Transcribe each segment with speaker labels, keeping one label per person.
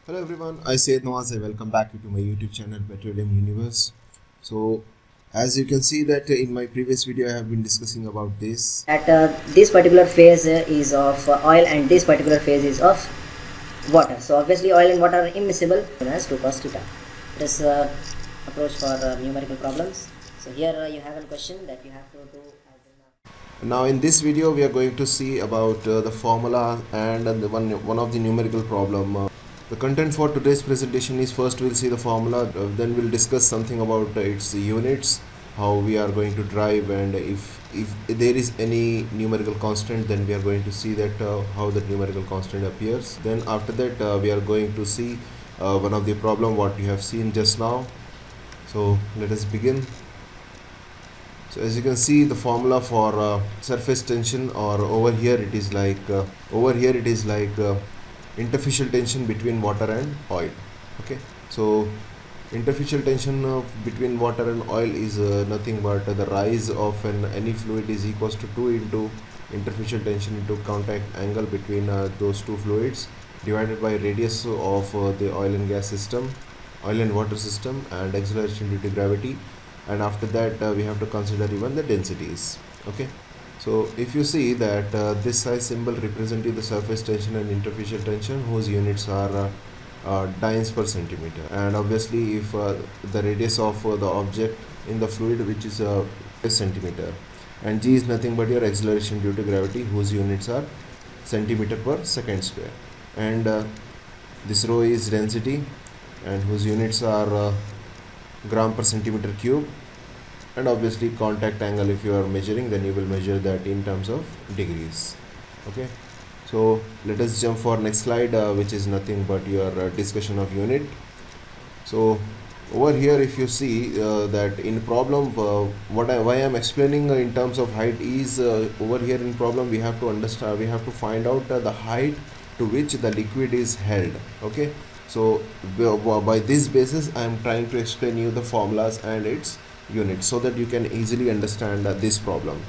Speaker 1: Hello everyone, I Syed Nawaz. Welcome back to my YouTube channel Petroleum Universe. So as you can see that in my previous video I have been discussing about this.
Speaker 2: That this particular phase is of oil and this particular phase is of water. So obviously oil and water are immiscible as 2 cos theta. It is approach for numerical problems. So here you have a question that you have to do as
Speaker 1: Now in this video we are going to see about the formula and one of the numerical problem. The content for today's presentation is first we'll see the formula, then we'll discuss something about its units, how we are going to drive, and if there is any numerical constant, then we are going to see that how the numerical constant appears. Then after that we are going to see one of the problem what you have seen just now. So let us begin. So as you can see the formula for surface tension, or over here it is like interfacial tension between water and oil. Okay, so interfacial tension between water and oil is nothing but the rise of any fluid is equals to 2 into interfacial tension into contact angle between those two fluids divided by radius of the oil and gas system, oil and water system, and acceleration due to gravity. And after that we have to consider even the densities. Okay, so if you see that this size symbol representing the surface tension and interfacial tension, whose units are dynes per centimeter, and obviously if the radius of the object in the fluid, which is centimeter, and g is nothing but your acceleration due to gravity, whose units are centimeter per second square, and this rho is density, and whose units are gram per centimeter cube, and obviously contact angle, if you are measuring, then you will measure that in terms of degrees. Okay, so let us jump for next slide, which is nothing but your discussion of unit. So over here if you see that in problem why I am explaining in terms of height is over here in problem we have to understand, we have to find out the height to which the liquid is held. Okay, so by this basis I am trying to explain you the formulas and its units so that you can easily understand this problem.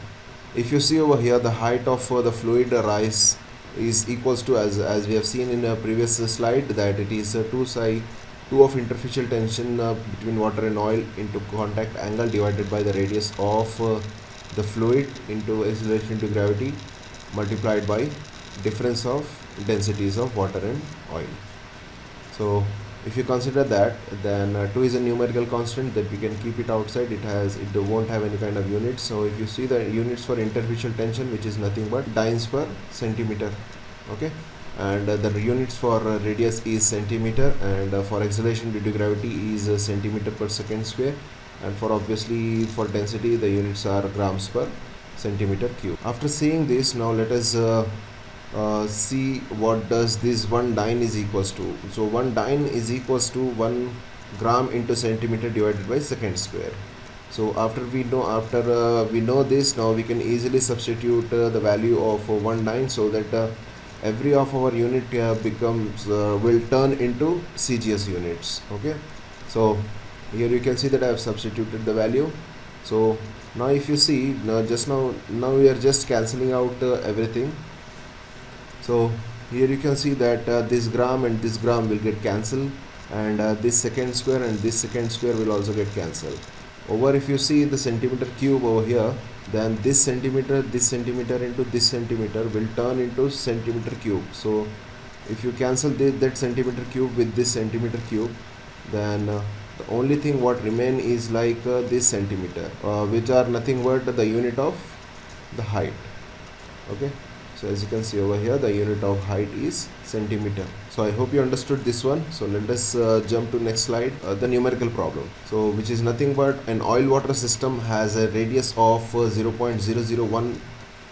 Speaker 1: If you see over here, the height of the fluid rise is equals to, as we have seen in a previous slide, that it is 2 of interfacial tension between water and oil into contact angle divided by the radius of the fluid into acceleration to gravity multiplied by difference of densities of water and oil. So if you consider that, then 2 is a numerical constant that we can keep it outside. It won't have any kind of units. So if you see the units for interfacial tension, which is nothing but dynes per centimeter. Okay, and the units for radius is centimeter, and for acceleration due to gravity is centimeter per second square, and for obviously for density the units are grams per centimeter cube. After seeing this, now let us see what does this 1 dyne is equals to. So 1 dyne is equals to 1 gram into centimeter divided by second square. So after we know this, now we can easily substitute the value of 1 dyne, so that every of our unit becomes will turn into CGS units. Okay, so here you can see that I have substituted the value. So now if you see, now we are just cancelling out everything. So here you can see that this gram and this gram will get cancelled, and this second square and this second square will also get cancelled. Over if you see the centimeter cube over here, then this centimeter into this centimeter will turn into centimeter cube. So if you cancel that centimeter cube with this centimeter cube, then the only thing what remain is like this centimeter, which are nothing but the unit of the height. Okay, so as you can see over here, the unit of height is centimeter. So I hope you understood this one. So let us jump to next slide, the numerical problem. So which is nothing but an oil water system has a radius of 0.001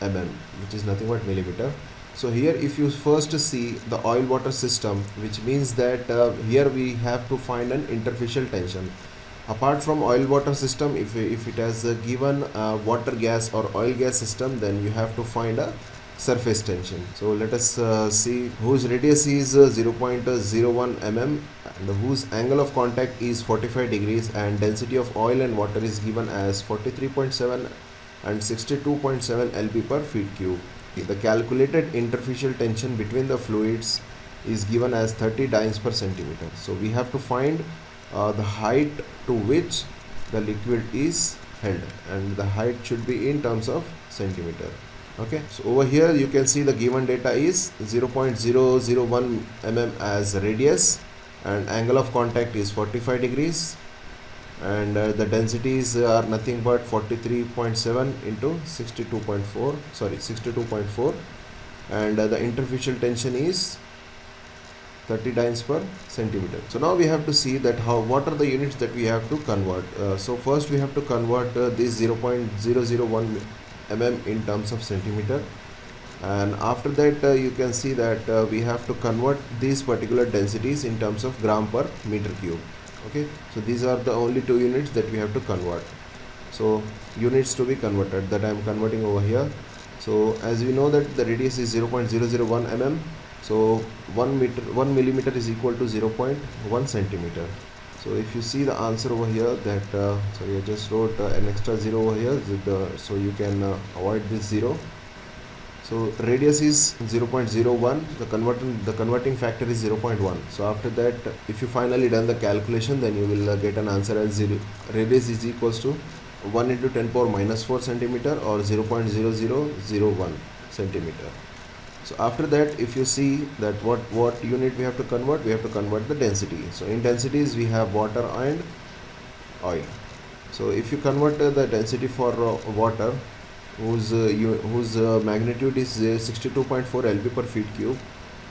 Speaker 1: mm, which is nothing but millimeter. So here if you first see the oil water system, which means that here we have to find an interfacial tension. Apart from oil water system, if it has given water gas or oil gas system, then you have to find a surface tension. So let us see whose radius is 0.01 mm and whose angle of contact is 45 degrees, and density of oil and water is given as 43.7 and 62.7 lb per feet cube. The calculated interfacial tension between the fluids is given as 30 dynes per centimeter. So we have to find the height to which the liquid is held, and the height should be in terms of centimeter. Okay, so over here you can see the given data is 0.001 mm as radius, and angle of contact is 45 degrees, and the densities are nothing but 43.7 into 62.4, and the interfacial tension is 30 dynes per centimeter. So now we have to see that what are the units that we have to convert. So first we have to convert this 0.001 mm in terms of centimeter, and after that you can see that we have to convert these particular densities in terms of gram per meter cube. Okay, so these are the only two units that we have to convert. So units to be converted, that I am converting over here. So as we know that the radius is 0.001 mm, so 1 millimeter is equal to 0.1 centimeter. So if you see the answer over here, that sorry, I just wrote an extra 0 over here, so you can avoid this 0. So radius is 0.01, the converting factor is 0.1. So after that, if you finally done the calculation, then you will get an answer as 0. Radius is equals to 1 into 10 power minus 4 centimeter, or 0.0001 centimeter. So after that, if you see that what unit we have to convert, we have to convert the density. So in densities we have water and oil. So if you convert the density for water, whose magnitude is 62.4 lb per feet cube,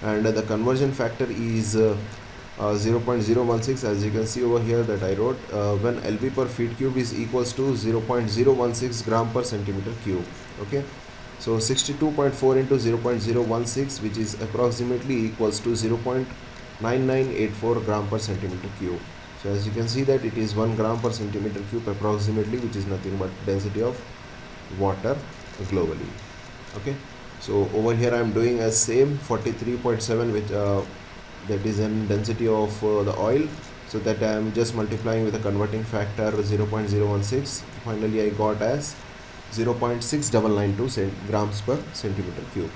Speaker 1: and the conversion factor is 0.016, as you can see over here that I wrote, when lb per feet cube is equals to 0.016 gram per centimeter cube. Okay, so 62.4 into 0.016, which is approximately equals to 0.9984 gram per centimeter cube. So as you can see that it is 1 gram per centimeter cube approximately, which is nothing but density of water globally. Okay, so over here I am doing as same 43.7, which that is in density of the oil, so that I am just multiplying with a converting factor 0.016. Finally I got as 0.6992 grams per centimeter cube.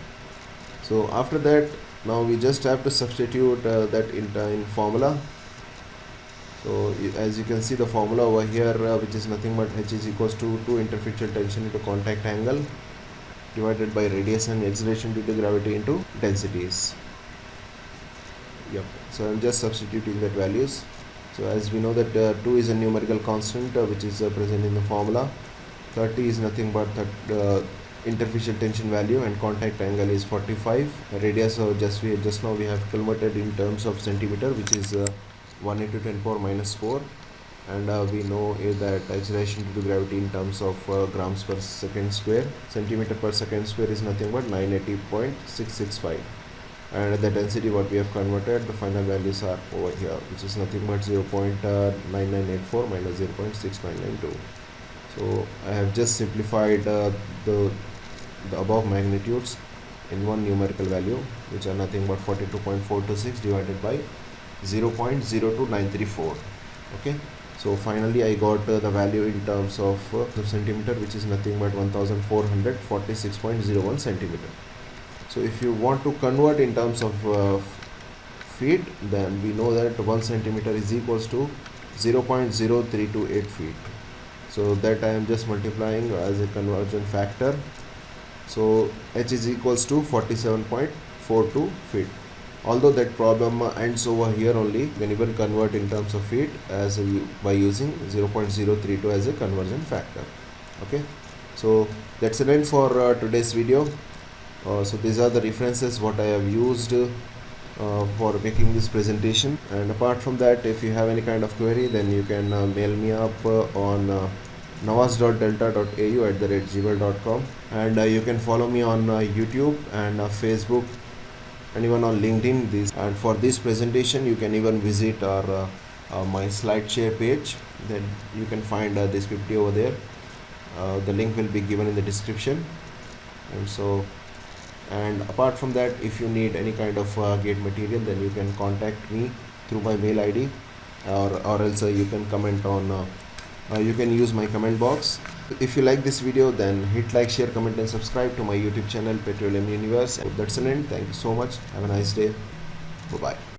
Speaker 1: So after that, now we just have to substitute that in formula. So as you can see the formula over here, which is nothing but H is equals to 2 interfacial tension into contact angle divided by radius and acceleration due to gravity into densities. Yep. So I'm just substituting that values. So as we know that 2 is a numerical constant which is present in the formula. 30 is nothing but interfacial tension value, and contact angle is 45. Radius just now we have converted in terms of centimeter, which is 1 into 10 power minus 4, and we know that acceleration due to gravity in terms of grams per second square. Centimeter per second square is nothing but 980.665, and the density what we have converted, the final values are over here, which is nothing but 0.9984 minus 0.6992. So I have just simplified the above magnitudes in one numerical value, which are nothing but 42.426 divided by 0.02934. Okay, so finally I got the value in terms of centimeter, which is nothing but 1446.01 centimeter. So if you want to convert in terms of feet, then we know that 1 centimeter is equals to 0.0328 feet. So that I am just multiplying as a conversion factor. So H is equals to 47.42 feet. Although that problem ends over here only, when you will convert in terms of feet as by using 0.032 as a conversion factor. Okay, so that's an end for today's video. So these are the references what I have used for making this presentation, and apart from that, if you have any kind of query, then you can mail me up on nawaz.delta.au@gmail.com, and you can follow me on YouTube and Facebook, and even on LinkedIn. And for this presentation you can even visit our my SlideShare page. Then you can find this PPT over there. The link will be given in the description. And apart from that, if you need any kind of gate material, then you can contact me through my mail ID, or else you can comment on you can use my comment box. If you like this video, then hit like, share, comment and subscribe to my YouTube channel Petroleum Universe. That's an end. Thank you so much. Have a nice day. Bye bye.